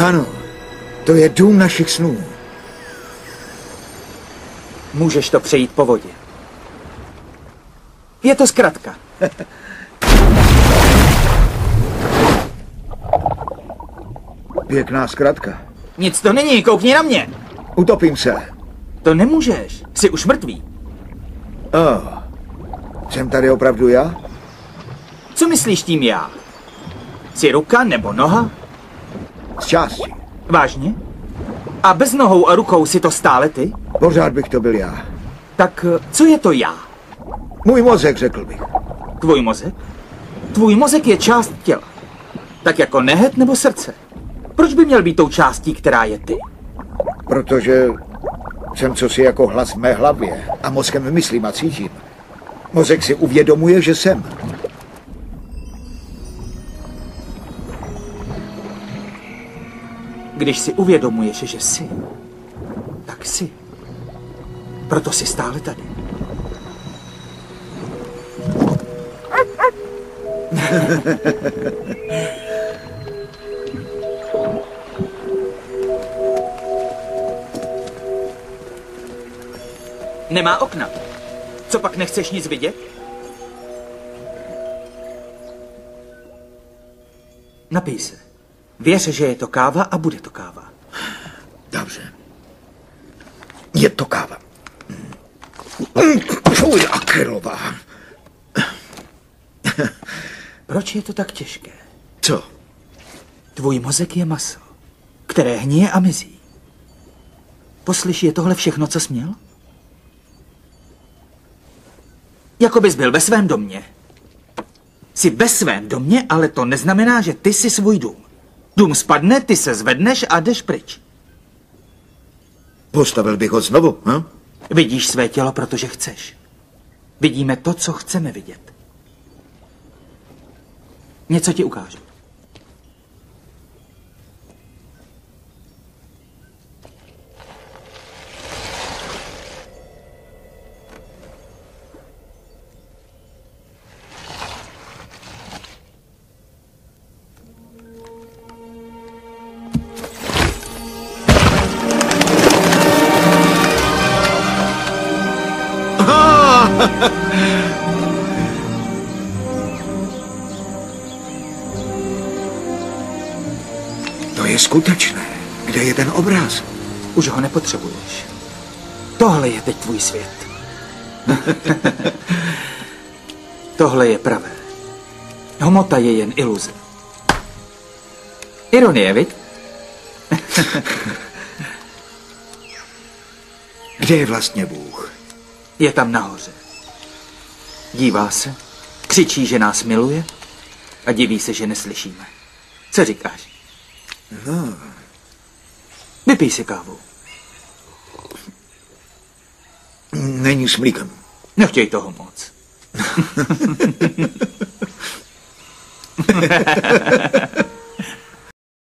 Ano, to je dům našich snů. Můžeš to přejít po vodě. Je to zkratka. Pěkná zkratka. Nic to není, koukni na mě. Utopím se. To nemůžeš, jsi už mrtvý. Jsem tady opravdu já? Co myslíš tím já? Jsi ruka nebo noha? Z části. Vážně? A bez nohou a rukou si to stále ty? Pořád bych to byl já. Tak co je to já? Můj mozek, řekl bych. Tvůj mozek? Tvůj mozek je část těla. Tak jako nehet nebo srdce. Proč by měl být tou částí, která je ty? Protože jsem cosi jako hlas v mé hlavě a mozkem myslím a cítím. Mozek si uvědomuje, že jsem. Když si uvědomuješ, že jsi, tak jsi. Proto jsi stále tady. Nemá okna. Co pak nechceš nic vidět? Napij se. Věř, že je to káva a bude to káva. Dobře. Je to káva. Fuj, akrylová. Proč je to tak těžké? Co? Tvůj mozek je maso, které hníje a mizí. Poslyš, je tohle všechno, co jsi měl? Jako bys byl ve svém domě. Jsi ve svém domě, ale to neznamená, že ty jsi svůj dům. Dům spadne, ty se zvedneš a jdeš pryč. Postavil bych ho znovu, hm? Vidíš své tělo, protože chceš. Vidíme to, co chceme vidět. Něco ti ukážu. To je skutečné. Kde je ten obraz? Už ho nepotřebuješ. Tohle je teď tvůj svět. Tohle je pravé. Hmota je jen iluze. Ironie, viď? Kde je vlastně Bůh? Je tam nahoře. Dívá se, křičí, že nás miluje a diví se, že neslyšíme. Co říkáš? No. Vypij si kávu. Není smlíkem. Nechtěj toho moc.